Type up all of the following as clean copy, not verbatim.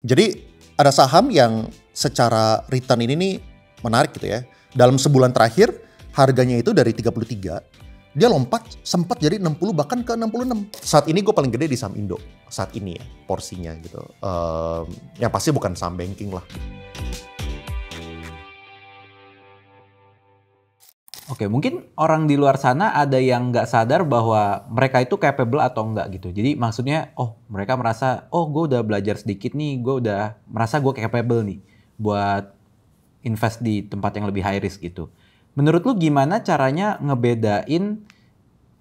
Jadi ada saham yang secara return ini nih menarik gitu ya. Dalam sebulan terakhir harganya itu dari 33, dia lompat sempat jadi 60 bahkan ke 66. Saat ini gue paling gede di saham Indo saat ini ya porsinya gitu. Yang pasti bukan saham banking lah. Oke, mungkin orang di luar sana ada yang nggak sadar bahwa mereka itu capable atau enggak gitu. Jadi maksudnya, mereka merasa, gue udah belajar sedikit nih, gue udah merasa gue capable nih buat invest di tempat yang lebih high risk gitu. Menurut lu gimana caranya ngebedain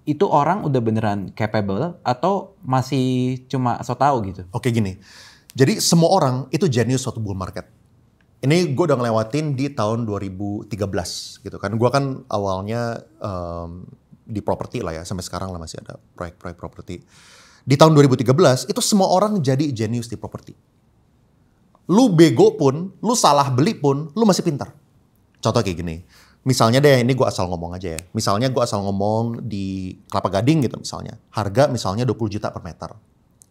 itu orang udah beneran capable atau masih cuma so tau gitu? Oke gini, jadi semua orang itu jenius suatu bull market. Ini gue udah ngelewatin di tahun 2013 gitu kan. Gue kan awalnya di properti lah ya, sampai sekarang lah masih ada proyek-proyek properti. Di tahun 2013 itu semua orang jadi jenius di properti. Lu bego pun, lu salah beli pun, lu masih pintar. Contoh kayak gini, misalnya deh ini gue asal ngomong aja ya. Misalnya gue asal ngomong di Kelapa Gading gitu misalnya. Harga misalnya 20 juta per meter.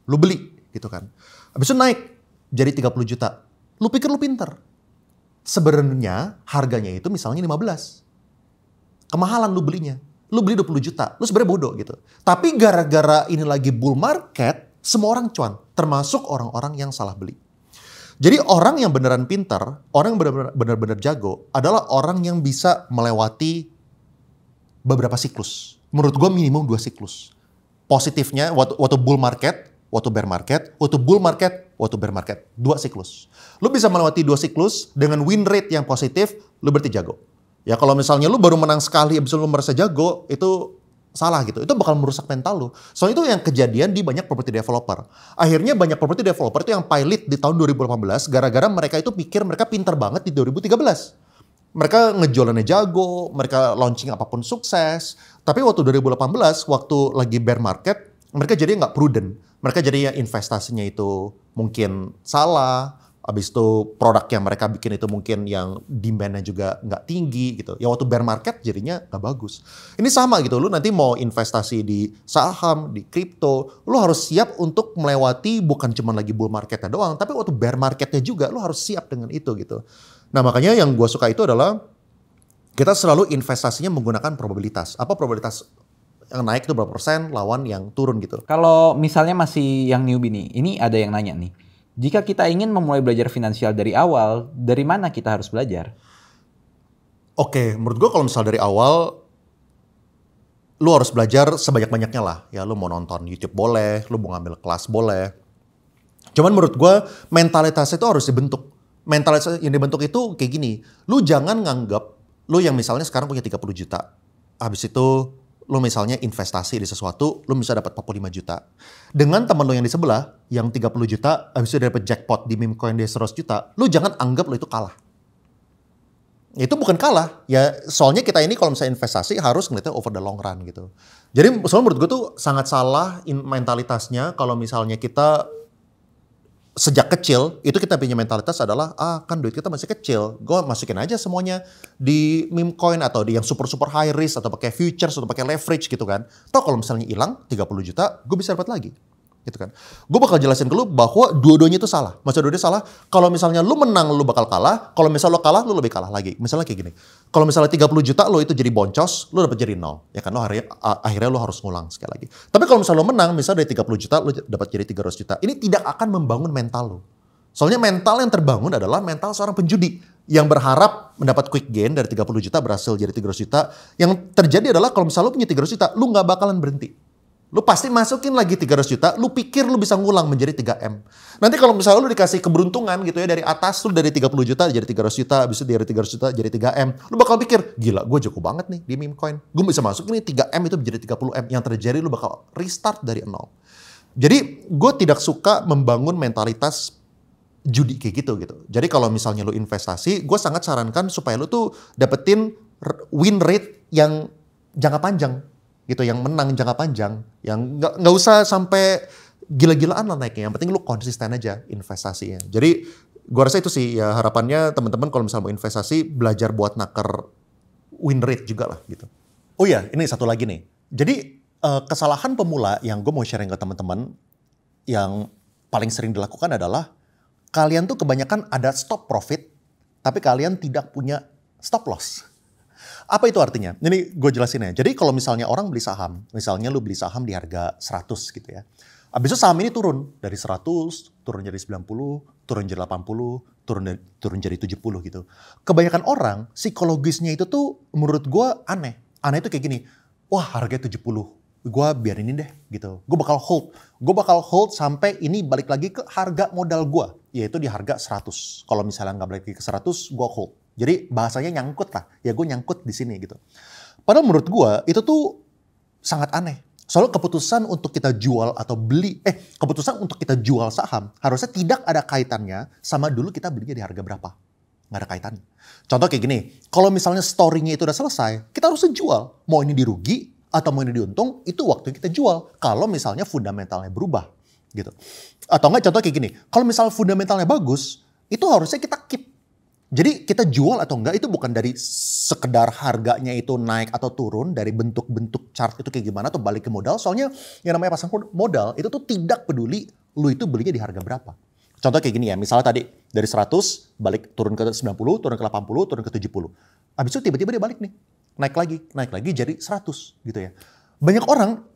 Lu beli gitu kan. Habis itu naik jadi 30 juta. Lu pikir lu pintar. Sebenarnya harganya itu misalnya 15. Kemahalan lu belinya. Lu beli 20 juta. Lu sebenarnya bodoh gitu. Tapi gara-gara ini lagi bull market, semua orang cuan. Termasuk orang-orang yang salah beli. Jadi orang yang beneran pintar, orang yang benar-benar jago adalah orang yang bisa melewati beberapa siklus. Menurut gue minimum 2 siklus. Positifnya waktu bull market, waktu bear market, waktu bull market, waktu bear market. 2 siklus. Lu bisa melewati 2 siklus dengan win rate yang positif, lu berarti jago. Ya kalau misalnya lu baru menang sekali abis itu lu merasa jago, itu salah gitu. Itu bakal merusak mental lu. Soalnya itu yang kejadian di banyak property developer. Akhirnya banyak property developer itu yang pilot di tahun 2018 gara-gara mereka itu pikir mereka pintar banget di 2013. Mereka ngejualannya jago, mereka launching apapun sukses. Tapi waktu 2018, waktu lagi bear market, mereka jadi nggak prudent. Mereka jadi investasinya itu mungkin salah. Habis itu produk yang mereka bikin itu mungkin yang demand-nya juga nggak tinggi gitu. Ya waktu bear market jadinya nggak bagus. Ini sama gitu, lu nanti mau investasi di saham, di kripto, lu harus siap untuk melewati bukan cuma lagi bull marketnya doang, tapi waktu bear marketnya juga lu harus siap dengan itu gitu. Nah makanya yang gue suka itu adalah kita selalu investasinya menggunakan probabilitas. Apa probabilitas yang naik itu berapa persen lawan yang turun gitu. Kalau misalnya masih yang newbie nih, ini ada yang nanya nih. Jika kita ingin memulai belajar finansial dari awal, dari mana kita harus belajar? Oke, menurut gue kalau misal dari awal, lu harus belajar sebanyak-banyaknya lah. Ya lu mau nonton YouTube boleh, lu mau ngambil kelas boleh. Cuman menurut gue mentalitas itu harus dibentuk. Mentalitas yang dibentuk itu kayak gini. Lu jangan nganggap, lu yang misalnya sekarang punya 30 juta. Habis itu lu misalnya investasi di sesuatu, lu bisa dapat 45 juta. Dengan teman lu yang di sebelah, yang 30 juta, habis itu dapat jackpot di meme coin dia 100 juta, lu jangan anggap lu itu kalah. Itu bukan kalah, ya soalnya kita ini kalau misalnya investasi harus ngeliatnya over the long run gitu. Jadi soalnya menurut gue tuh sangat salah mentalitasnya kalau misalnya kita sejak kecil itu kita punya mentalitas adalah kan duit kita masih kecil, gue masukin aja semuanya di meme coin atau di yang super high risk atau pakai futures atau pakai leverage gitu kan. Toh kalau misalnya hilang 30 juta gue bisa dapat lagi gitu kan. Gue bakal jelasin ke lu bahwa dua-duanya itu salah. Maksudnya dua-duanya salah. Kalau misalnya lu menang lu bakal kalah, kalau misalnya lu kalah lu lebih kalah lagi. Misalnya kayak gini, kalau misalnya 30 juta lu itu jadi boncos, lu dapat jadi 0. Ya kan, lu akhirnya lu harus ngulang sekali lagi. Tapi kalau misalnya lu menang, misalnya dari 30 juta lu dapat jadi 300 juta. Ini tidak akan membangun mental lu. Soalnya mental yang terbangun adalah mental seorang penjudi yang berharap mendapat quick gain dari 30 juta berhasil jadi 300 juta. Yang terjadi adalah kalau misalnya lu punya 300 juta, lu nggak bakalan berhenti. Lu pasti masukin lagi 300 juta, lu pikir lu bisa ngulang menjadi 3M. Nanti kalau misalnya lu dikasih keberuntungan gitu ya dari atas, lu dari 30 juta jadi 300 juta, habis itu dari 300 juta jadi 3M. Lu bakal pikir, gila gue jago banget nih di meme coin. Gue bisa masuk nih 3M itu menjadi 30M. Yang terjadi lu bakal restart dari 0. Jadi gue tidak suka membangun mentalitas judi kayak gitu. Jadi kalau misalnya lu investasi, gue sangat sarankan supaya lu tuh dapetin win rate yang jangka panjang. Gitu, yang menang jangka panjang, yang nggak usah sampai gila-gilaan lah naiknya, yang penting lu konsisten aja investasinya. Jadi gua rasa itu sih ya harapannya teman-teman kalau misalnya mau investasi belajar buat naker win rate juga lah gitu. Oh iya, ini satu lagi nih. Jadi kesalahan pemula yang gue mau sharing ke teman-teman yang paling sering dilakukan adalah kalian tuh kebanyakan ada stop profit, tapi kalian tidak punya stop loss. Apa itu artinya? Ini gue jelasin ya. Jadi kalau misalnya orang beli saham, misalnya lu beli saham di harga 100 gitu ya. Habis itu saham ini turun dari 100, turun jadi 90, turun jadi 80, turun jadi 70 gitu. Kebanyakan orang psikologisnya itu tuh menurut gue aneh. Aneh itu kayak gini, wah harganya 70, gue biarin ini deh gitu. Gue bakal hold sampai ini balik lagi ke harga modal gue, yaitu di harga 100. Kalau misalnya nggak balik lagi ke 100, gue hold. Jadi bahasanya nyangkut lah, ya gue nyangkut di sini gitu. Padahal menurut gue itu tuh sangat aneh. Soalnya keputusan untuk kita jual atau keputusan untuk kita jual saham harusnya tidak ada kaitannya sama dulu kita belinya di harga berapa. Nggak ada kaitannya. Contoh kayak gini, kalau misalnya story-nya itu udah selesai, kita harusnya jual. Mau ini dirugi atau mau ini diuntung, itu waktu kita jual. Kalau misalnya fundamentalnya berubah gitu. Atau enggak contoh kayak gini, kalau misalnya fundamentalnya bagus, itu harusnya kita keep. Jadi kita jual atau enggak itu bukan dari sekedar harganya itu naik atau turun, dari bentuk-bentuk chart itu kayak gimana atau balik ke modal. Soalnya yang namanya pasang modal itu tuh tidak peduli lu itu belinya di harga berapa. Contoh kayak gini ya, misalnya tadi dari 100 balik turun ke 90, turun ke 80, turun ke 70. Habis itu tiba-tiba dia balik nih, naik lagi jadi 100 gitu ya.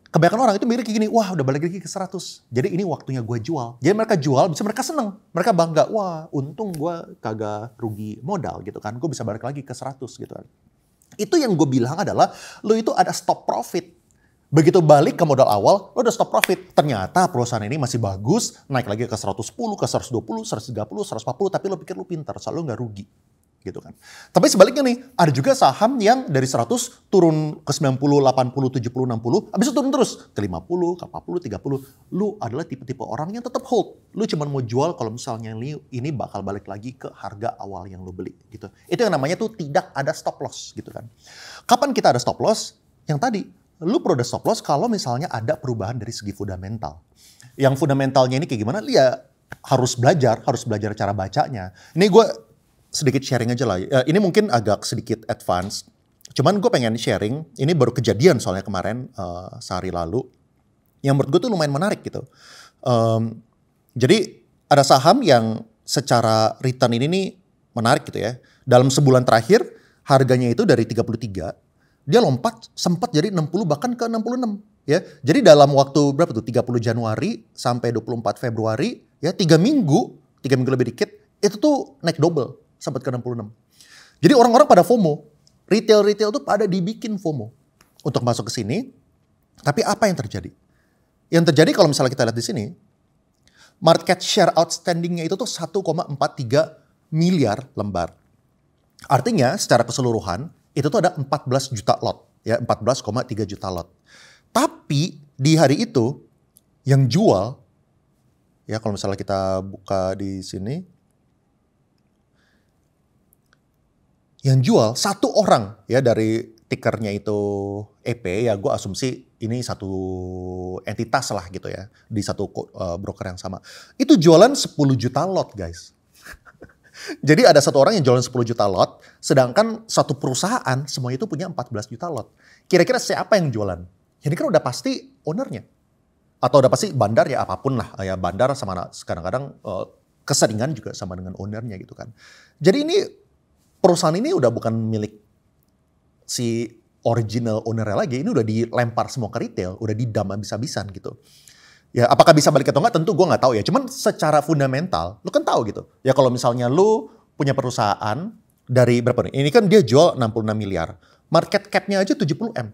Kebanyakan orang itu mikir kayak gini, wah udah balik lagi ke 100. Jadi ini waktunya gue jual. Jadi mereka jual, bisa mereka seneng. Mereka bangga, wah untung gue kagak rugi modal gitu kan. Gue bisa balik lagi ke 100 gitu kan. Itu yang gue bilang adalah, lo itu ada stop profit. Begitu balik ke modal awal, lo udah stop profit. Ternyata perusahaan ini masih bagus, naik lagi ke 110, ke 120, 130, 140, tapi lo pikir lo pintar, soalnya lo gak rugi. Gitu kan. Tapi sebaliknya nih, ada juga saham yang dari 100 turun ke 90, 80, 70, 60, habis itu turun terus ke 50, ke 40, 30. Lu adalah tipe-tipe orang yang tetap hold. Lu cuma mau jual kalau misalnya ini bakal balik lagi ke harga awal yang lu beli gitu. Itu yang namanya tuh tidak ada stop loss gitu kan. Kapan kita ada stop loss? Yang tadi, lu perlu ada stop loss kalau misalnya ada perubahan dari segi fundamental. Yang fundamentalnya ini kayak gimana? Ya harus belajar cara bacanya. Ini gue sedikit sharing aja lah. Ini mungkin agak sedikit advance. Cuman gue pengen sharing. Ini baru kejadian soalnya kemarin sehari lalu. Yang menurut gue tuh lumayan menarik gitu. Jadi ada saham yang secara return ini nih menarik gitu ya. Dalam sebulan terakhir harganya itu dari 33. Dia lompat sempat jadi 60 bahkan ke 66. Ya. Jadi dalam waktu berapa tuh? 30 Januari sampai 24 Februari. Ya 3 minggu lebih dikit. Itu tuh naik double. Sampai ke 66. Jadi orang-orang pada FOMO. Retail tuh pada dibikin FOMO. Untuk masuk ke sini. Tapi apa yang terjadi? Yang terjadi kalau misalnya kita lihat di sini. Market share outstandingnya itu tuh 1,43 miliar lembar. Artinya secara keseluruhan. Itu tuh ada 14 juta lot. Ya 14,3 juta lot. Tapi di hari itu. Yang jual. Ya kalau misalnya kita buka di sini. Yang jual satu orang ya dari tikernya itu EP ya gue asumsi ini satu entitas lah gitu ya di satu broker yang sama. Itu jualan 10 juta lot guys. Jadi ada satu orang yang jualan 10 juta lot sedangkan satu perusahaan semuanya itu punya 14 juta lot. Kira-kira siapa yang jualan? Ini kan udah pasti ownernya. Atau udah pasti bandar ya apapun lah. Ya bandar sama kadang-kadang keseringan juga sama dengan ownernya gitu kan. Jadi ini perusahaan ini udah bukan milik si original ownernya lagi. Ini udah dilempar semua ke retail. Udah didam habis-habisan gitu. Ya apakah bisa balik atau enggak tentu gue gak tahu ya. Cuman secara fundamental lu kan tahu gitu. Ya kalau misalnya lu punya perusahaan dari berapa nih. Ini kan dia jual 66 miliar. Market cap-nya aja 70M.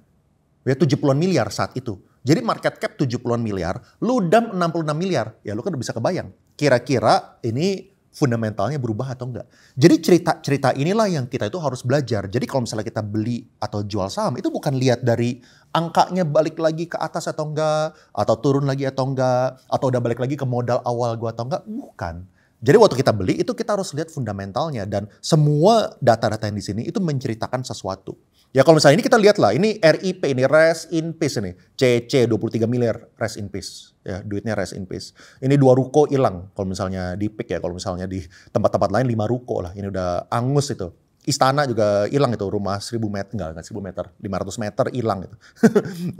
Ya 70-an miliar saat itu. Jadi market cap 70-an miliar. Lu dam 66 miliar. Ya lu kan udah bisa kebayang. Kira-kira ini fundamentalnya berubah atau enggak. Jadi cerita inilah yang kita itu harus belajar. Jadi kalau misalnya kita beli atau jual saham itu bukan lihat dari angkanya balik lagi ke atas atau enggak, atau turun lagi atau enggak, atau udah balik lagi ke modal awal gua atau enggak, bukan. Jadi waktu kita beli itu kita harus lihat fundamentalnya dan semua data-data yang di sini itu menceritakan sesuatu. Ya kalau misalnya ini kita lihat lah, ini RIP, ini Rest in Peace ini. CC 23 miliar Rest in Peace. Ya duitnya Rest in Peace. Ini 2 ruko hilang kalau misalnya di pick ya. Kalau misalnya di tempat-tempat lain 5 ruko lah. Ini udah angus itu. Istana juga hilang itu, rumah 1000 meter, enggak 1000 meter, 500 meter hilang gitu.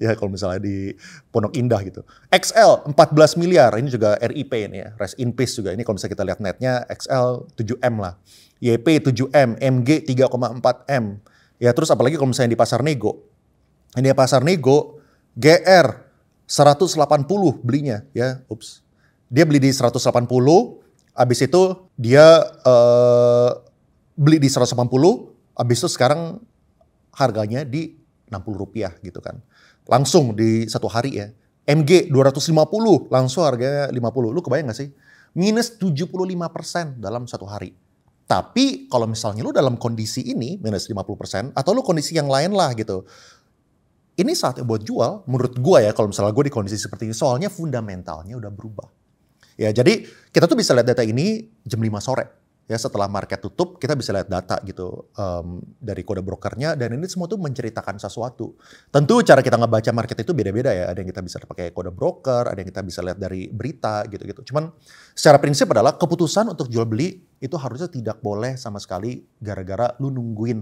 Ya kalau misalnya di Pondok Indah gitu. XL 14 miliar, ini juga RIP ini ya, rest in peace juga. Ini kalau misalnya kita lihat netnya, XL 7M lah. YP 7M, MG 3,4M. Ya terus apalagi kalau misalnya di pasar nego. Ini pasar nego, GR 180 belinya ya, ups. Dia beli di 180, habis itu dia beli di 180, habis itu sekarang harganya di Rp60 gitu kan. Langsung di satu hari ya. MG 250, langsung harganya 50. Lu kebayang gak sih? Minus 75% dalam satu hari. Tapi kalau misalnya lu dalam kondisi ini, minus 50%, atau lu kondisi yang lain lah gitu. Ini saatnya buat jual, menurut gua ya, kalau misalnya gue di kondisi seperti ini, soalnya fundamentalnya udah berubah. Ya, jadi kita tuh bisa lihat data ini jam 5 sore. Ya, setelah market tutup, kita bisa lihat data gitu dari kode brokernya, dan ini semua tuh menceritakan sesuatu. Tentu cara kita ngebaca market itu beda-beda ya. Ada yang kita bisa pakai kode broker, ada yang kita bisa lihat dari berita gitu-gitu. Cuman secara prinsip adalah keputusan untuk jual beli itu harusnya tidak boleh sama sekali gara-gara lu nungguin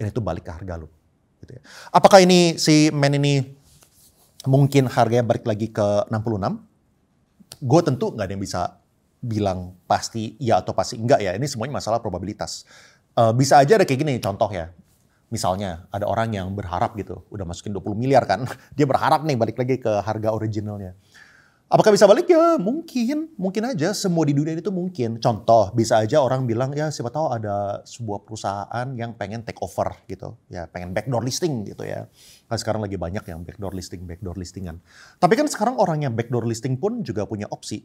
ini tuh balik ke harga lu. Gitu ya. Apakah ini si men ini mungkin harganya balik lagi ke 66? Gue tentu nggak ada yang bisa bilang pasti ya atau pasti enggak ya. Ini semuanya masalah probabilitas. Bisa aja ada kayak gini contoh ya. Misalnya ada orang yang berharap gitu, udah masukin 20 miliar kan. Dia berharap nih balik lagi ke harga originalnya. Apakah bisa balik? Ya mungkin aja. Semua di dunia itu mungkin. Contoh, bisa aja orang bilang ya siapa tahu ada sebuah perusahaan yang pengen take over gitu. Ya pengen backdoor listing gitu ya. Kan sekarang lagi banyak yang backdoor listingan. Tapi kan sekarang orang yang backdoor listing pun juga punya opsi.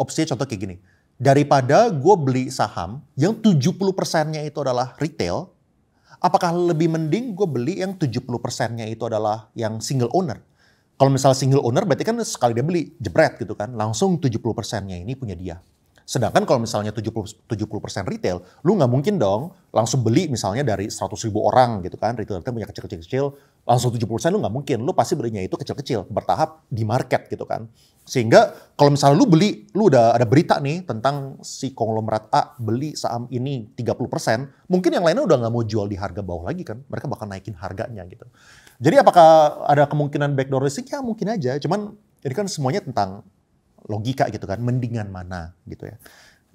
Opsinya contoh kayak gini. Daripada gue beli saham yang 70%-nya itu adalah retail, apakah lebih mending gue beli yang 70%-nya itu adalah yang single owner? Kalau misalnya single owner berarti kan sekali dia beli, jebret gitu kan. Langsung 70%-nya ini punya dia. Sedangkan kalau misalnya 70% retail, lu nggak mungkin dong langsung beli misalnya dari 100.000 orang gitu kan. Retail punya kecil-kecil, langsung 70% lu nggak mungkin. Lu pasti belinya itu kecil-kecil, bertahap di market gitu kan. Sehingga kalau misalnya lu beli, lu udah ada berita nih tentang si konglomerat A beli saham ini 30%, mungkin yang lainnya udah nggak mau jual di harga bawah lagi kan. Mereka bakal naikin harganya gitu. Jadi apakah ada kemungkinan backdoor listing? Ya mungkin aja. Cuman ini kan semuanya tentang logika gitu kan, mendingan mana gitu ya.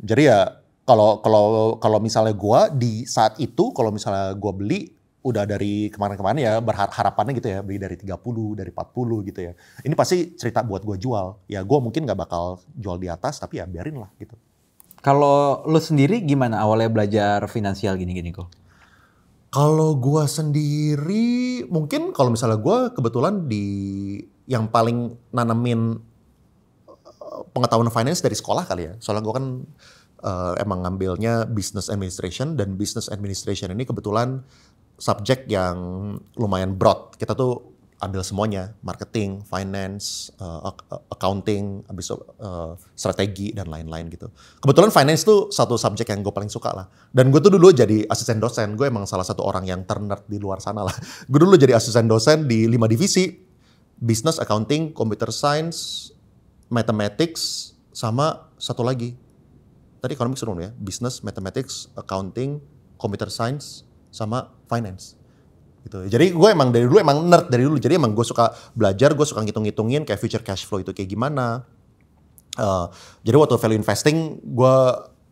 Jadi ya kalau misalnya gue di saat itu, kalau misalnya gue beli udah dari kemarin-kemarin ya harapannya gitu ya, beli dari 30, dari 40 gitu ya. Ini pasti cerita buat gue jual. Ya gue mungkin gak bakal jual di atas, tapi ya biarin lah gitu. Kalau lu sendiri gimana awalnya belajar finansial gini-gini kok? Kalau gue sendiri, mungkin kalau misalnya gue kebetulan di yang paling nanemin pengetahuan finance dari sekolah kali ya. Soalnya gue kan emang ngambilnya business administration, dan business administration ini kebetulan subjek yang lumayan broad. Kita tuh ambil semuanya, marketing, finance, accounting, habis strategi dan lain-lain gitu. Kebetulan finance tuh satu subjek yang gue paling suka lah. Dan gue tuh dulu jadi asisten dosen. Gue emang salah satu orang yang ternerd di luar sana lah. Gue dulu jadi asisten dosen di 5 divisi. Business, accounting, computer science, mathematics, sama satu lagi. Tadi economics dulu ya. Business, mathematics, accounting, computer science, sama finance. Gitu. Jadi gue emang dari dulu emang nerd dari dulu. Jadi emang gue suka belajar, gue suka ngitung-ngitungin kayak future cash flow itu kayak gimana. Jadi waktu value investing gue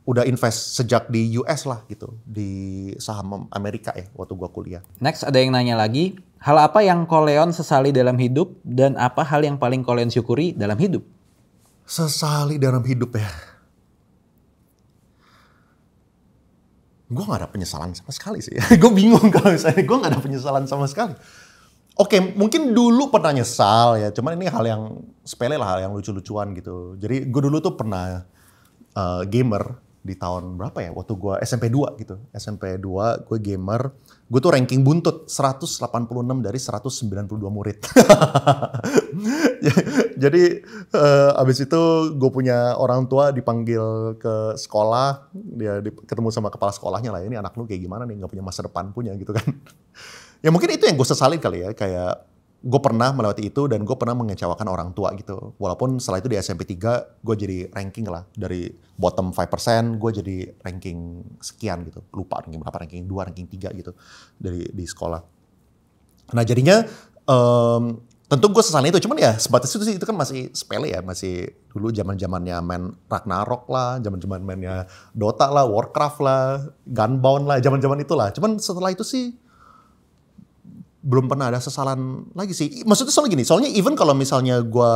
udah invest sejak di US lah gitu, di saham Amerika ya waktu gue kuliah. Next ada yang nanya lagi, hal apa yang Koleon sesali dalam hidup dan apa hal yang paling Koleon syukuri dalam hidup? Sesali dalam hidup ya. Gue gak ada penyesalan sama sekali sih. Gue bingung kalau misalnya gue gak ada penyesalan sama sekali. Oke, mungkin dulu pernah nyesal ya. Cuman ini hal yang sepele lah, hal yang lucu-lucuan gitu. Jadi gue dulu tuh pernah gamer di tahun berapa ya? Waktu gue SMP 2 gitu. SMP 2 gue gamer. Gue tuh ranking buntut 186 dari 192 murid. Jadi abis itu gue punya orang tua dipanggil ke sekolah. Dia ketemu sama kepala sekolahnya lah. Ini anak lu kayak gimana nih? Gak punya masa depan punya gitu kan. Ya mungkin itu yang gue sesalin kali ya. Kayak gue pernah melewati itu dan gue pernah mengecewakan orang tua gitu. Walaupun setelah itu di SMP 3 gue jadi ranking lah. Dari bottom 5% gue jadi ranking sekian gitu. Lupa ranking berapa, ranking 2, ranking 3 gitu di sekolah. Nah jadinya tentu gue sesalnya itu. Cuman ya sebatas itu sih, itu kan masih sepele ya. Masih dulu zaman-zamannya main Ragnarok lah, zaman-zaman mainnya Dota lah, Warcraft lah, Gunbound lah, zaman-zaman itulah. Cuman setelah itu sih belum pernah ada sesalan lagi sih. Maksudnya soalnya gini, soalnya even kalau misalnya gue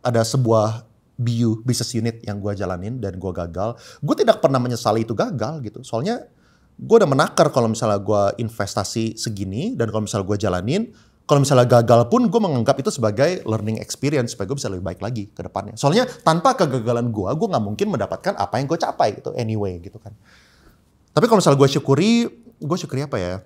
ada sebuah BU, business unit yang gue jalanin dan gue gagal, gue tidak pernah menyesali itu gagal gitu. Soalnya gue udah menakar kalau misalnya gue investasi segini dan kalau misalnya gue jalanin, kalau misalnya gagal pun gue menganggap itu sebagai learning experience supaya gue bisa lebih baik lagi ke depannya. Soalnya tanpa kegagalan gue nggak mungkin mendapatkan apa yang gue capai gitu anyway gitu kan. Tapi kalau misalnya gue syukuri apa ya?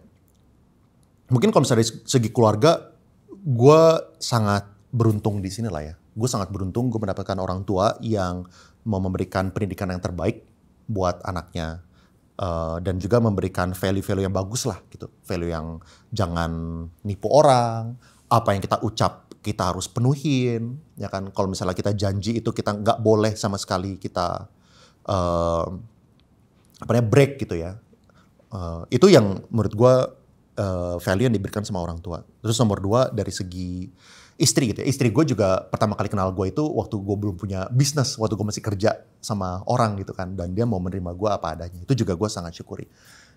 Mungkin kalau misalnya dari segi keluarga, gue sangat beruntung di sini lah ya. Gue sangat beruntung gue mendapatkan orang tua yang mau memberikan pendidikan yang terbaik buat anaknya. Dan juga memberikan value-value yang bagus lah gitu. Value yang jangan nipu orang, apa yang kita ucap kita harus penuhin. Ya kan, kalau misalnya kita janji itu kita nggak boleh sama sekali kita break gitu ya. Itu yang menurut gue value yang diberikan sama orang tua. Terus nomor 2 dari segi istri gitu ya. Istri gue juga pertama kali kenal gue itu waktu gue belum punya bisnis, waktu gue masih kerja sama orang gitu kan. Dan dia mau menerima gue apa adanya. Itu juga gue sangat syukuri.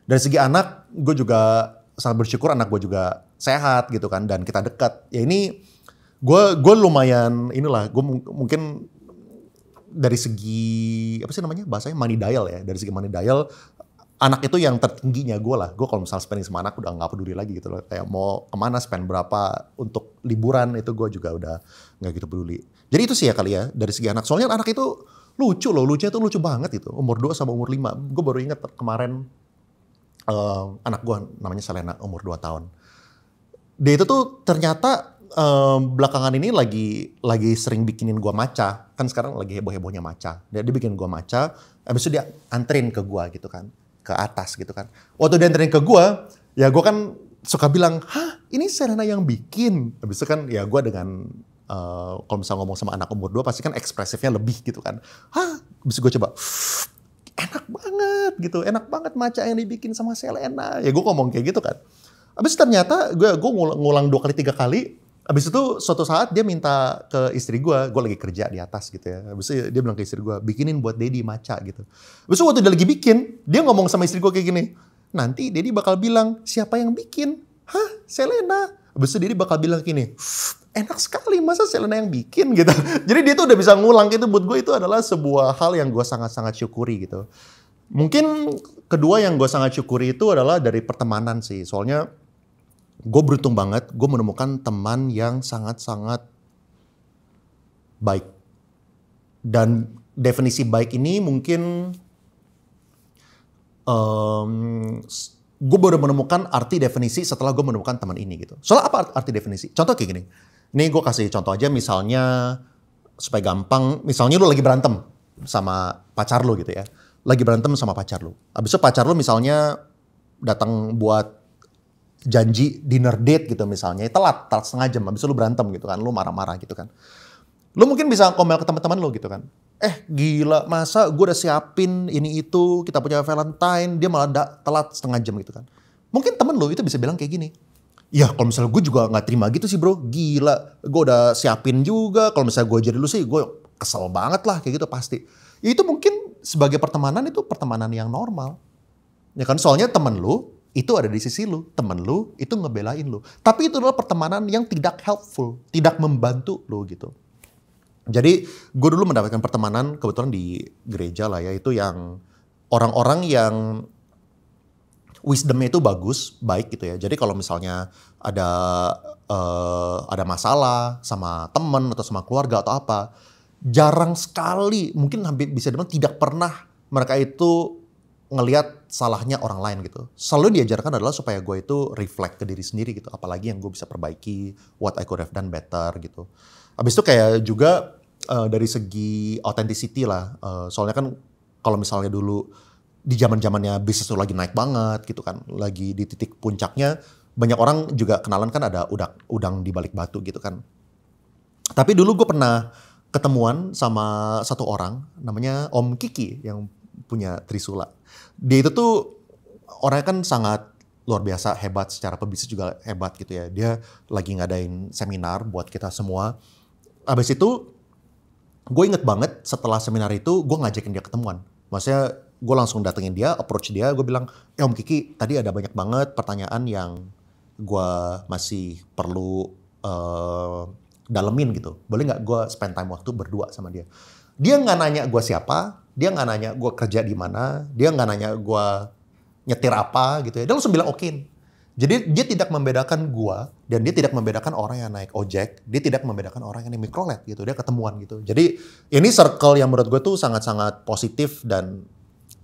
Dari segi anak, gue juga sangat bersyukur anak gue juga sehat gitu kan. Dan kita dekat. Ya ini gue lumayan inilah, gue mungkin dari segi apa sih namanya bahasanya money dial ya. Dari segi money dial, anak itu yang tertingginya gue lah. Gue kalau misalnya spending sama anak udah gak peduli lagi gitu loh. Kayak mau kemana spend berapa untuk liburan itu gue juga udah gak gitu peduli. Jadi itu sih ya kali ya dari segi anak. Soalnya anak itu lucu loh. Lucunya tuh lucu banget gitu. Umur 2 sama umur 5. Gue baru ingat kemarin anak gue namanya Selena umur 2 tahun. Dia itu tuh ternyata belakangan ini lagi sering bikinin gue matcha. Kan sekarang lagi heboh-hebohnya matcha. Dia bikin gue matcha. Habis itu dia anterin ke gue gitu kan. Ke atas gitu kan. Waktu dia anterin ke gue, ya gue kan suka bilang, hah ini Selena yang bikin? Habis itu kan ya gue dengan, kalau misalnya ngomong sama anak umur 2 pasti kan ekspresifnya lebih gitu kan. Hah, habis itu gue coba, enak banget gitu, enak banget matcha yang dibikin sama Selena. Ya gue ngomong kayak gitu kan. Habis itu ternyata gue ngulang 2 kali 3 kali. Habis itu suatu saat dia minta ke istri gue lagi kerja di atas gitu ya. Habis itu dia bilang ke istri gue, bikinin buat Daddy matcha gitu. Habis itu waktu dia lagi bikin, dia ngomong sama istri gue kayak gini, nanti Daddy bakal bilang, siapa yang bikin? Hah, Selena. Habis itu Daddy bakal bilang gini, enak sekali masa Selena yang bikin gitu. Jadi dia tuh udah bisa ngulang gitu. Buat gue itu adalah sebuah hal yang gue sangat-sangat syukuri gitu. Mungkin kedua yang gue sangat syukuri itu adalah dari pertemanan sih. Soalnya gue beruntung banget, gue menemukan teman yang sangat-sangat baik. Dan definisi baik ini mungkin gue baru menemukan arti definisi setelah gue menemukan teman ini gitu. Soalnya apa arti definisi? Contoh kayak gini. Ini gue kasih contoh aja misalnya supaya gampang. Misalnya lu lagi berantem sama pacar lu gitu ya. Lagi berantem sama pacar lu. Habis itu pacar lu misalnya datang buat janji dinner date gitu misalnya, telat setengah jam, habis itu lu berantem gitu kan, lu marah-marah gitu kan. Lu mungkin bisa ngomel ke teman-teman lu gitu kan. Gila, masa gue udah siapin ini itu, kita punya Valentine, dia malah telat setengah jam gitu kan. Mungkin temen lu itu bisa bilang kayak gini, ya kalau misalnya gue juga gak terima gitu sih bro, gila, gue udah siapin juga, kalau misalnya gue jadi lu sih, gue kesel banget lah kayak gitu pasti. Ya itu mungkin sebagai pertemanan itu pertemanan yang normal. Ya kan, soalnya temen lu itu ada di sisi lu, temen lu itu ngebelain lu. Tapi itu adalah pertemanan yang tidak helpful, tidak membantu lu gitu. Jadi gue dulu mendapatkan pertemanan kebetulan di gereja lah ya, itu yang orang-orang yang wisdomnya itu baik gitu ya. Jadi kalau misalnya ada masalah sama temen atau sama keluarga atau apa, jarang sekali, mungkin hampir bisa dibilang tidak pernah mereka itu ngelihat salahnya orang lain gitu. Selalu diajarkan adalah supaya gue itu reflect ke diri sendiri gitu. Apalagi yang gue bisa perbaiki, what I could have done better gitu. Habis itu kayak juga dari segi authenticity lah. Soalnya kan kalau misalnya dulu di zaman-zamannya bisnis itu lagi naik banget gitu kan. Lagi di titik puncaknya. banyak orang juga kenalan kan ada udang di balik batu gitu kan. Tapi dulu gue pernah ketemuan sama satu orang namanya Om Kiki yang punya Trisula. Dia itu tuh orangnya kan sangat luar biasa, hebat, secara pebisnis juga hebat gitu ya. Dia lagi ngadain seminar buat kita semua. Abis itu gue inget banget setelah seminar itu gue ngajakin dia ketemuan. Maksudnya gue langsung datengin dia, approach dia, gue bilang, Om Kiki tadi ada banyak banget pertanyaan yang gue masih perlu dalemin gitu. Boleh nggak gue spend time waktu berdua sama dia? Dia nggak nanya gue siapa, dia nggak nanya gue kerja di mana, dia nggak nanya gue nyetir apa gitu ya. Dia langsung bilang okein. Jadi dia tidak membedakan gua dan dia tidak membedakan orang yang naik ojek, dia tidak membedakan orang yang naik mikrolet gitu. Dia ketemuan gitu. Jadi ini circle yang menurut gue tuh sangat-sangat positif dan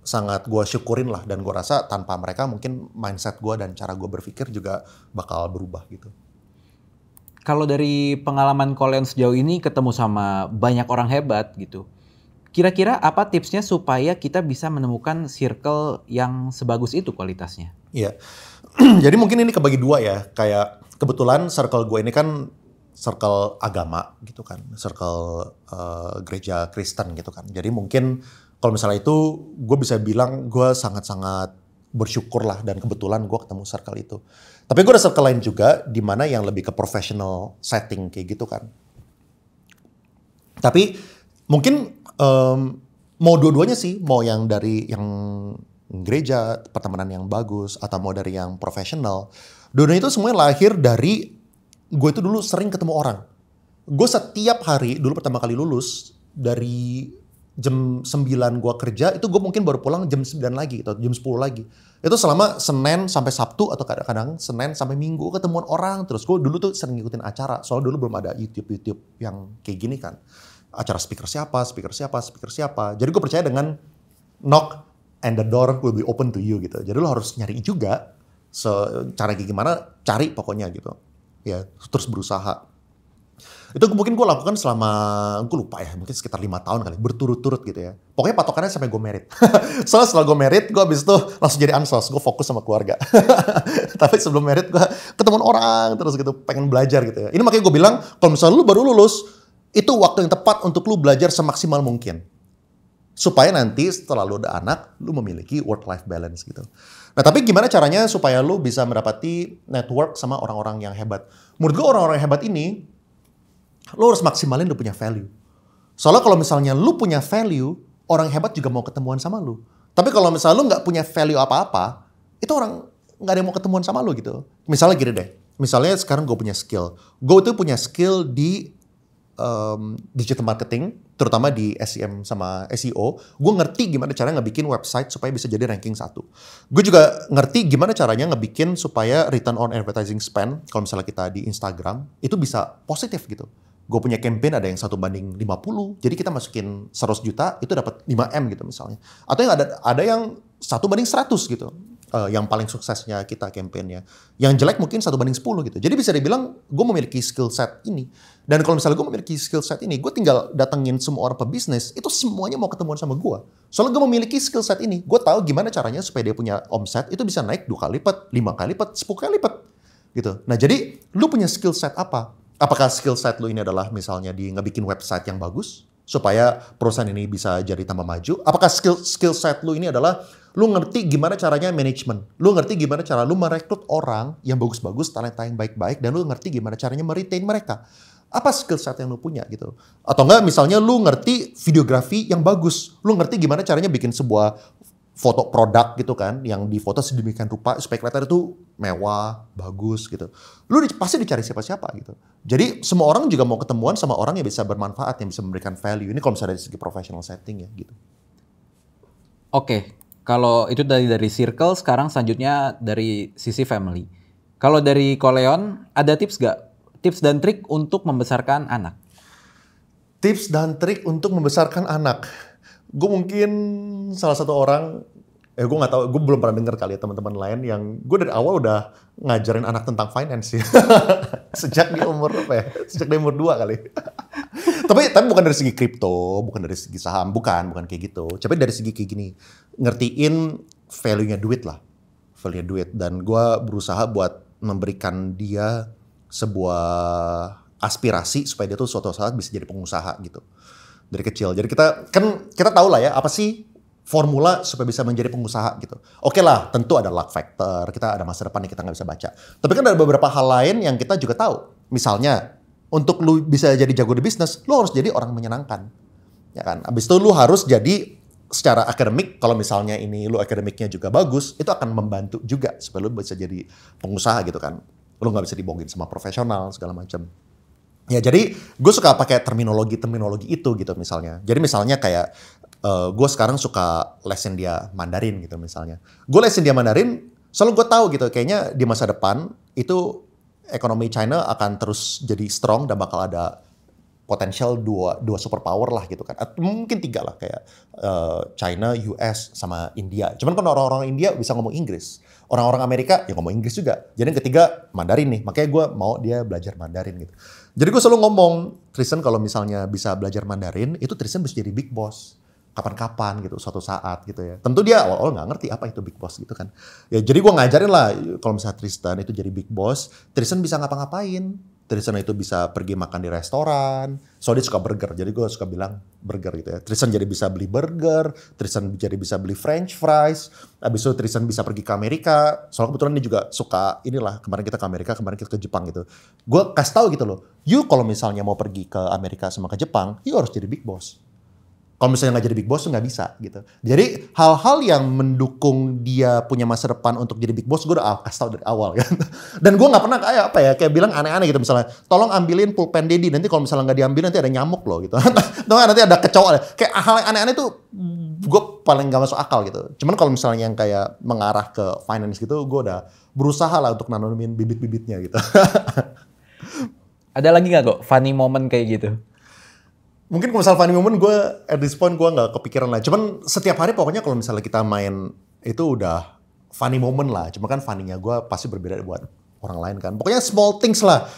sangat gue syukurin lah, dan gue rasa tanpa mereka mungkin mindset gue dan cara gue berpikir juga bakal berubah gitu. Kalau dari pengalaman kalian sejauh ini ketemu sama banyak orang hebat gitu, kira-kira apa tipsnya supaya kita bisa menemukan circle yang sebagus itu kualitasnya? Iya. Jadi mungkin ini kebagi dua ya. Kayak kebetulan circle gue ini kan circle agama gitu kan. Circle gereja Kristen gitu kan. Jadi mungkin kalau misalnya itu gue bisa bilang gue sangat-sangat bersyukur lah, dan kebetulan gue ketemu circle itu. Tapi gue ada circle lain juga di mana yang lebih ke professional setting kayak gitu kan. Tapi mungkin mau dua-duanya sih, mau yang dari yang gereja, pertemanan yang bagus, atau mau dari yang profesional. Dua-duanya itu semuanya lahir dari gue itu dulu sering ketemu orang. Gue setiap hari, dulu pertama kali lulus, dari jam 9 gue kerja, itu gue mungkin baru pulang jam 9 lagi, atau jam 10 lagi. Itu selama Senin sampai Sabtu, atau kadang-kadang Senin sampai Minggu ketemuan orang. Terus gue dulu tuh sering ngikutin acara, soalnya dulu belum ada YouTube yang kayak gini kan. Acara speaker siapa. Jadi gue percaya dengan knock and the door will be open to you gitu. Jadi lo harus nyari juga, cara kayak gimana, cari pokoknya gitu. Ya, terus berusaha. Itu mungkin gue lakukan selama, gue lupa ya, mungkin sekitar 5 tahun kali, berturut-turut gitu ya. Pokoknya patokannya sampai gue married. Soalnya setelah gue married, gue abis itu langsung jadi ansos, gue fokus sama keluarga. Tapi sebelum married gue ketemuan orang terus gitu, pengen belajar gitu ya. Ini makanya gue bilang, kalau misalnya lu baru lulus, itu waktu yang tepat untuk lu belajar semaksimal mungkin. Supaya nanti setelah lu udah anak, lu memiliki work-life balance gitu. Nah, tapi gimana caranya supaya lu bisa mendapati network sama orang-orang yang hebat? Menurut gue orang-orang yang hebat ini, lu harus maksimalin lu punya value. Soalnya kalau misalnya lu punya value, orang hebat juga mau ketemuan sama lu. Tapi kalau misalnya lu nggak punya value apa-apa, itu orang nggak ada yang mau ketemuan sama lu gitu. Misalnya gini deh, misalnya sekarang gue punya skill. Gue tuh punya skill di digital marketing, terutama di SEM sama SEO. Gue ngerti gimana caranya ngebikin website supaya bisa jadi ranking 1. Gue juga ngerti gimana caranya ngebikin supaya return on advertising spend, kalau misalnya kita di Instagram, itu bisa positif gitu. Gue punya campaign ada yang 1:50, jadi kita masukin 100 juta, itu dapat 5M gitu misalnya. Atau yang ada yang 1:100 gitu. Yang paling suksesnya kita campaignnya. Yang jelek mungkin 1:10 gitu. Jadi bisa dibilang gue memiliki skill set ini. Dan kalau misalnya gue memiliki skill set ini, gue tinggal datengin semua orang pebisnis, itu semuanya mau ketemuan sama gue. Soalnya gue memiliki skill set ini. Gue tahu gimana caranya supaya dia punya omset itu bisa naik 2 kali lipat, 5 kali lipat, 10 kali lipat. Gitu. Nah jadi lu punya skill set apa? Apakah skill set lu ini adalah misalnya di ngebikin website yang bagus supaya perusahaan ini bisa jadi tambah maju? Apakah skill set lu ini adalah lu ngerti gimana caranya manajemen, lu ngerti gimana cara lu merekrut orang yang bagus-bagus, talenta yang baik-baik, dan lu ngerti gimana caranya meretain mereka? Apa skill set yang lu punya gitu? Atau enggak misalnya lu ngerti videografi yang bagus, lu ngerti gimana caranya bikin sebuah foto produk gitu kan, yang difoto sedemikian rupa supaya kelihatan itu mewah, bagus gitu. Lu pasti dicari siapa-siapa gitu. Jadi semua orang juga mau ketemuan sama orang yang bisa bermanfaat, yang bisa memberikan value. Ini kalau misalnya dari segi professional setting ya gitu. Oke, kalau itu dari circle, sekarang selanjutnya dari sisi family. Kalau dari Koleon, ada tips gak? Tips dan trik untuk membesarkan anak? Tips dan trik untuk membesarkan anak. Gue mungkin salah satu orang, gue nggak tahu, gue belum pernah dengar kali ya teman-teman lain yang gue dari awal udah ngajarin anak tentang finance sih. Sejak dia umur apa ya? Sejak dia umur 2 kali. tapi bukan dari segi kripto, bukan dari segi saham, bukan kayak gitu. Tapi dari segi kayak gini, ngertiin value-nya duit lah. Value duit. Dan gue berusaha buat memberikan dia sebuah aspirasi supaya dia tuh suatu saat bisa jadi pengusaha gitu dari kecil. Jadi kita tahu lah ya apa sih formula supaya bisa menjadi pengusaha gitu. Oke lah, tentu ada luck factor, kita ada masa depan yang kita nggak bisa baca. Tapi kan ada beberapa hal lain yang kita juga tahu. Misalnya, untuk lu bisa jadi jago di bisnis, lu harus jadi orang menyenangkan. Ya kan? Abis itu lu harus jadi secara akademik, kalau misalnya ini lu akademiknya juga bagus, itu akan membantu juga supaya lu bisa jadi pengusaha gitu kan. Lu nggak bisa dibohongin sama profesional segala macam. Ya jadi gue suka pakai terminologi itu gitu misalnya. Jadi misalnya kayak gue sekarang suka lesin dia Mandarin gitu misalnya. Gue lesin dia Mandarin, soalnya gue tahu gitu kayaknya di masa depan itu ekonomi China akan terus jadi strong dan bakal ada potensial dua superpower lah gitu kan. Atau mungkin 3 lah kayak China, US sama India. Cuman kan orang-orang India bisa ngomong Inggris. Orang-orang Amerika ya ngomong Inggris juga. Jadi yang ketiga Mandarin nih. Makanya gue mau dia belajar Mandarin gitu. Jadi gue selalu ngomong, Tristan kalau misalnya bisa belajar Mandarin, itu Tristan bisa jadi big boss. Kapan-kapan gitu, suatu saat gitu ya. Tentu dia awal-awal nggak ngerti apa itu big boss gitu kan. Ya jadi gue ngajarin lah, kalau misalnya Tristan itu jadi big boss, Tristan bisa ngapa-ngapain. Tristan itu bisa pergi makan di restoran. Soalnya dia suka burger, jadi gue suka bilang burger gitu ya. Tristan jadi bisa beli burger, Tristan jadi bisa beli french fries. Habis itu Tristan bisa pergi ke Amerika. Soalnya kebetulan dia juga suka inilah, kemarin kita ke Amerika, kemarin kita ke Jepang gitu. Gue kasih tahu gitu loh, you kalau misalnya mau pergi ke Amerika sama ke Jepang, you harus jadi big boss. Kalau misalnya nggak jadi big boss tuh nggak bisa gitu. Jadi hal-hal yang mendukung dia punya masa depan untuk jadi big boss gue udah kasih tau dari awal kan. Dan gue nggak pernah kayak bilang aneh-aneh gitu misalnya. Tolong ambilin pulpen Dedi, nanti kalau misalnya nggak diambil nanti ada nyamuk loh gitu. Atau nanti ada kecoa. Kayak hal yang aneh-aneh tuh gue paling nggak masuk akal gitu. Cuman kalau misalnya yang kayak mengarah ke finance gitu, gue udah berusaha lah untuk nanamin bibit-bibitnya gitu. Ada lagi nggak kok funny moment kayak gitu? Mungkin kalau misalnya funny moment gue at this point gue nggak kepikiran lah. Cuman setiap hari pokoknya kalau misalnya kita main itu udah funny moment lah. Cuma kan funny-nya gue pasti berbeda buat orang lain kan. Pokoknya small things lah.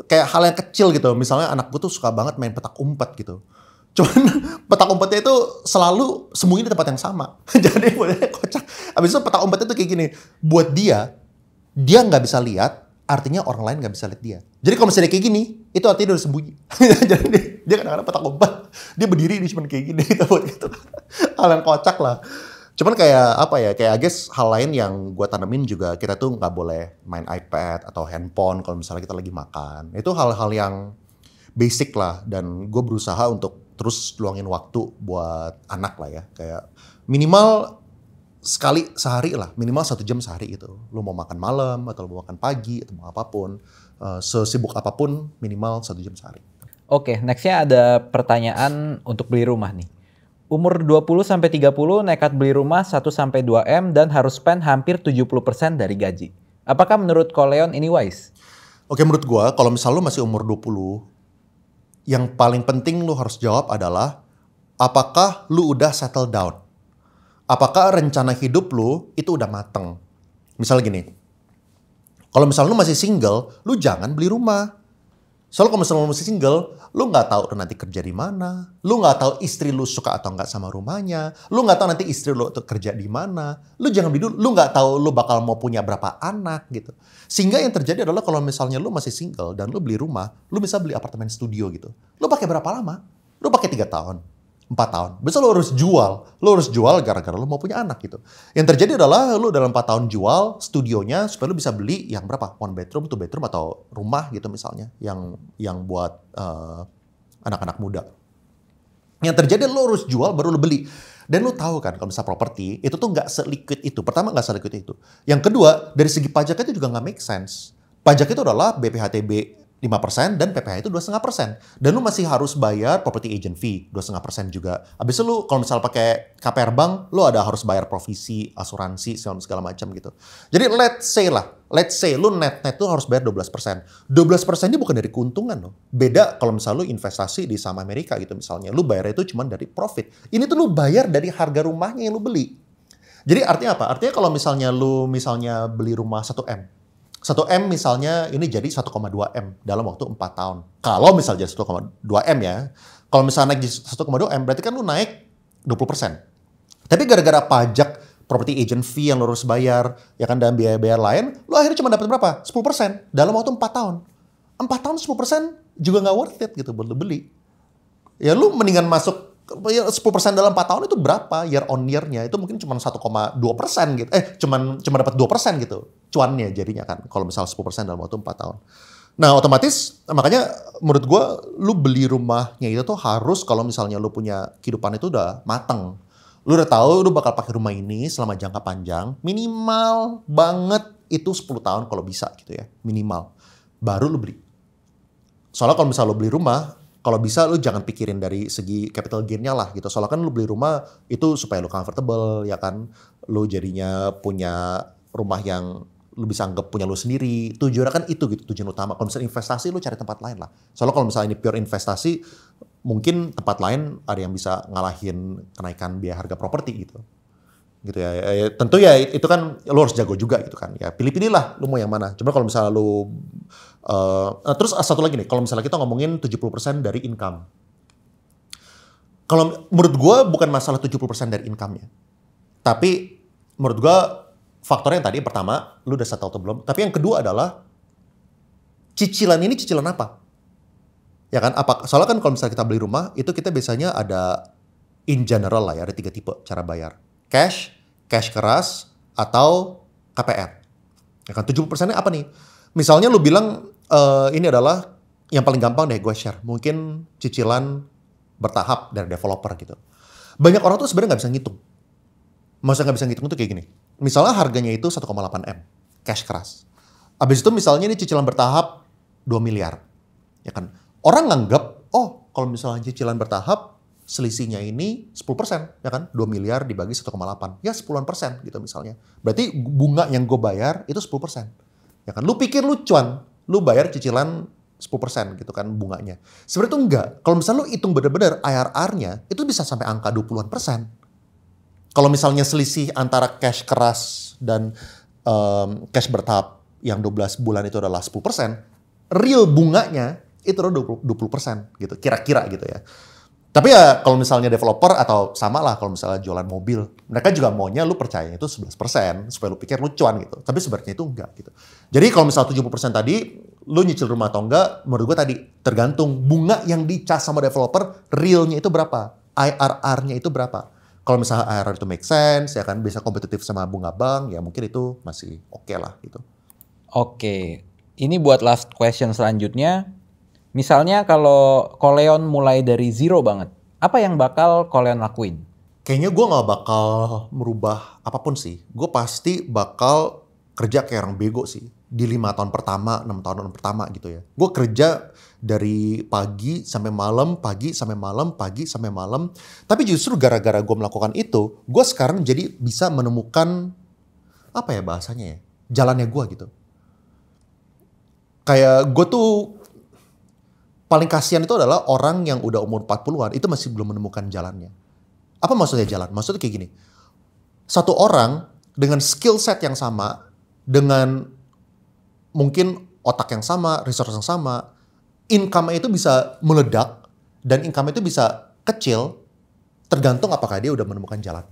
Kayak hal yang kecil gitu. Misalnya anak gue tuh suka banget main petak umpet gitu. Cuman petak umpetnya itu selalu sembunyi di tempat yang sama. Jadi buatnya kocak. Habis itu petak umpetnya tuh kayak gini. Buat dia nggak bisa lihat. Artinya orang lain nggak bisa lihat dia. Jadi kalau misalnya kayak gini, itu artinya dia udah sembunyi. Jadi dia kadang-kadang petak umpet, dia berdiri dia cuma kayak gini gitu. Hal yang kocak lah. Cuman kayak apa ya? Kayak I guess hal lain yang gue tanemin juga kita tuh nggak boleh main iPad atau handphone kalau misalnya kita lagi makan. Itu hal-hal yang basic lah. Dan gue berusaha untuk terus luangin waktu buat anak lah ya. Kayak minimal sekali sehari lah, minimal 1 jam sehari gitu. Lu mau makan malam, atau lu mau makan pagi, atau mau apapun. Sesibuk apapun, minimal 1 jam sehari. Oke, nextnya ada pertanyaan untuk beli rumah nih. Umur 20-30 nekat beli rumah 1-2 M dan harus spend hampir 70% dari gaji. Apakah menurut Koleon ini wise? Oke, menurut gua, kalau misal lu masih umur 20, yang paling penting lu harus jawab adalah, apakah lu udah settle down? Apakah rencana hidup lu itu udah mateng? Misal gini, kalau misalnya lu masih single, lu jangan beli rumah. Soalnya kalau misalnya lu masih single, lu nggak tahu nanti kerja di mana, lu nggak tahu istri lu suka atau nggak sama rumahnya, lu nggak tahu nanti istri lu tuh kerja di mana, lu jangan beli dulu, lu nggak tahu lu bakal mau punya berapa anak gitu. Sehingga yang terjadi adalah kalau misalnya lu masih single dan lu beli rumah, lu bisa beli apartemen studio gitu. Lu pakai berapa lama? Lu pakai 3 tahun. 4 tahun. Besok lo harus jual gara-gara lo mau punya anak gitu. Yang terjadi adalah lo dalam 4 tahun jual studionya supaya lo bisa beli yang berapa? 1 bedroom, 2 bedroom atau rumah gitu misalnya. Yang buat anak-anak muda. Yang terjadi lo harus jual baru lo beli. Dan lo tahu kan kalau misalnya properti itu tuh nggak seliquid itu. Pertama nggak seliquid itu. Yang kedua dari segi pajaknya itu juga nggak make sense. Pajak itu adalah BPHTB 5% dan PPh itu 2,5%. Dan lu masih harus bayar property agent fee 2,5% juga. Habis itu lu kalau misal pakai KPR Bank, lu harus bayar provisi, asuransi, segala macam gitu. Jadi let's say lu net tuh harus bayar 12%. 12% ini bukan dari keuntungan loh. Beda kalau misal lu investasi di saham Amerika gitu misalnya. Lu bayar itu cuma dari profit. Ini tuh lu bayar dari harga rumahnya yang lu beli. Jadi artinya apa? Artinya kalau misalnya lu beli rumah 1M. 1M misalnya ini jadi 1,2 M dalam waktu 4 tahun. Kalau misalnya jadi 1,2 M ya. Kalau misalnya naik jadi 1,2 M berarti kan lu naik 20%. Tapi gara-gara pajak property agent fee yang lo harus bayar, ya kan, dan biaya-biaya lain, lo akhirnya cuma dapat berapa? 10% dalam waktu 4 tahun. 4 tahun 10% juga nggak worth it gitu buat lo beli. Ya lu mendingan masuk, ya 10% dalam 4 tahun itu berapa year on year-nya? Itu mungkin cuma 1,2% gitu. Cuma dapat 2% gitu cuannya jadinya kan kalau misal 10% dalam waktu 4 tahun. Nah, otomatis makanya menurut gue lu beli rumahnya itu tuh harus kalau misalnya lu punya kehidupan itu udah mateng. Lu udah tahu lu bakal pakai rumah ini selama jangka panjang, minimal banget itu 10 tahun kalau bisa gitu ya, minimal. Baru lu beli. Soalnya kalau misalnya lu beli rumah, kalau bisa lu jangan pikirin dari segi capital gain-nya lah gitu. Soalnya kan lu beli rumah itu supaya lu comfortable ya kan. Lu jadinya punya rumah yang lu bisa anggap punya lu sendiri. Tujuannya kan itu gitu, tujuan utama. Kalau misalnya investasi lu cari tempat lain lah. Soalnya kalau misalnya ini pure investasi, mungkin tempat lain ada yang bisa ngalahin kenaikan biaya harga properti gitu. Gitu ya. Tentu ya itu kan lu harus jago juga gitu kan. Ya pilih-pilih lah lu mau yang mana. Cuma kalau misalnya lu terus satu lagi nih, kalau misalnya kita ngomongin 70% dari income. Kalau menurut gue bukan masalah 70% dari income-nya. Tapi menurut gue faktornya yang tadi pertama, lu udah settle atau belum. Tapi yang kedua adalah cicilan ini cicilan apa? Ya kan? Soalnya kan kalau misalnya kita beli rumah, itu kita biasanya ada in general lah ya, ada 3 tipe cara bayar. Cash, cash keras, atau KPR. Ya kan? 70%-nya apa nih? Misalnya lu bilang ini adalah yang paling gampang deh gue share. Mungkin cicilan bertahap dari developer gitu. Banyak orang tuh sebenarnya nggak bisa ngitung. Maksudnya nggak bisa ngitung tuh kayak gini. Misalnya harganya itu 1,8 M, cash keras. Abis itu misalnya ini cicilan bertahap 2 miliar. Ya kan? Orang nganggap, oh kalau misalnya cicilan bertahap, selisihnya ini 10%, ya kan? 2 miliar dibagi 1,8. Ya 10% gitu misalnya. Berarti bunga yang gue bayar itu 10%. Ya kan? Lu pikir lu cuan, lu bayar cicilan 10% gitu kan bunganya. Sebenarnya itu enggak. Kalau misalnya lu hitung bener-bener IRR-nya, itu bisa sampai angka 20-an%. Kalau misalnya selisih antara cash keras dan cash bertahap yang 12 bulan itu adalah 10%, real bunganya itu adalah 20% gitu, kira-kira gitu ya. Tapi ya kalau misalnya developer atau sama lah kalau misalnya jualan mobil, mereka juga maunya lu percaya itu 11% supaya lu pikir lu cuan gitu. Tapi sebenarnya itu enggak gitu. Jadi kalau misalnya 70% tadi, lu nyicil rumah atau enggak, menurut gue tadi tergantung bunga yang dicas sama developer, realnya itu berapa? IRR-nya itu berapa? Kalau misalnya IRR itu make sense, ya kan bisa kompetitif sama bunga bank, ya mungkin itu masih oke lah gitu. Oke, ini buat last question selanjutnya. Misalnya kalau Koleon mulai dari zero banget, apa yang bakal Koleon lakuin? Kayaknya gue gak bakal merubah apapun sih. Gue pasti bakal kerja kayak orang bego sih. Di 5 tahun pertama, 6 tahun pertama gitu ya. Gue kerja dari pagi sampai malam, pagi sampai malam, pagi sampai malam. Tapi justru gara-gara gue melakukan itu, gue sekarang jadi bisa menemukan, apa ya bahasanya ya, jalannya gue gitu. Kayak gue tuh, paling kasihan itu adalah orang yang udah umur 40-an, itu masih belum menemukan jalannya. Apa maksudnya jalan? Maksudnya kayak gini. Satu orang dengan skill set yang sama, dengan mungkin otak yang sama, resource yang sama, income-nya itu bisa meledak, dan income itu bisa kecil, tergantung apakah dia udah menemukan jalan.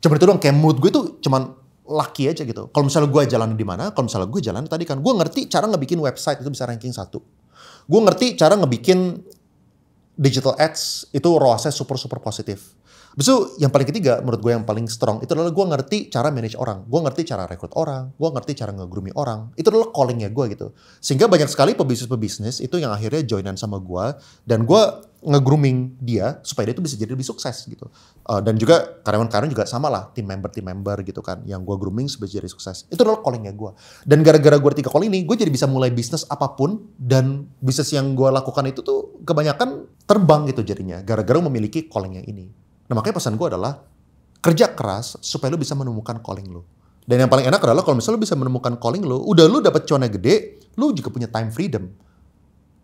Cuma itu doang, kayak menurut gue itu cuman lucky aja gitu. Kalau misalnya gue jalan di mana, kalau misalnya gue jalan tadi kan, gue ngerti cara ngebikin website itu bisa ranking 1. Gue ngerti cara ngebikin digital ads itu ROAS-nya super positif. Habis itu yang paling ketiga menurut gue yang paling strong itu adalah gue ngerti cara manage orang. Gue ngerti cara rekrut orang. Gue ngerti cara nge-grooming orang. Itu adalah calling-nya gue gitu. Sehingga banyak sekali pebisnis itu yang akhirnya joinan sama gue. Dan gue nge-grooming dia supaya dia itu bisa jadi lebih sukses gitu. Dan juga karyawan-karyawan juga sama lah. Team member gitu kan. Yang gue grooming supaya jadi sukses. Itu adalah calling-nya gue. Dan gara-gara gue 3 call ini, gue jadi bisa mulai bisnis apapun. Dan bisnis yang gue lakukan itu tuh kebanyakan terbang gitu jadinya. Gara-gara memiliki calling-nya ini. Nah makanya pesan gue adalah kerja keras supaya lu bisa menemukan calling lu. Dan yang paling enak adalah kalau misalnya lu bisa menemukan calling lu, udah lu dapet cuannya gede, lu juga punya time freedom.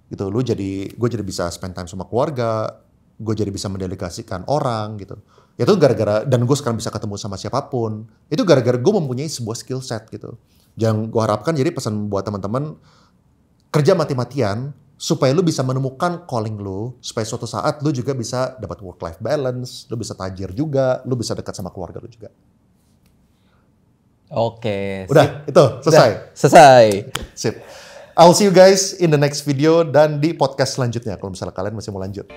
Gitu, gue jadi bisa spend time sama keluarga, gue jadi bisa mendelegasikan orang gitu. Itu gara-gara, dan gue sekarang bisa ketemu sama siapapun. Itu gara-gara gue mempunyai sebuah skill set gitu. Yang gue harapkan jadi pesan buat teman-teman, kerja mati-matian, supaya lu bisa menemukan calling lu, supaya suatu saat lu juga bisa dapat work-life balance, lu bisa tajir juga, lu bisa dekat sama keluarga lu juga. Oke. Udah, itu selesai. Selesai. Sip. I'll see you guys in the next video dan di podcast selanjutnya kalau misalnya kalian masih mau lanjut.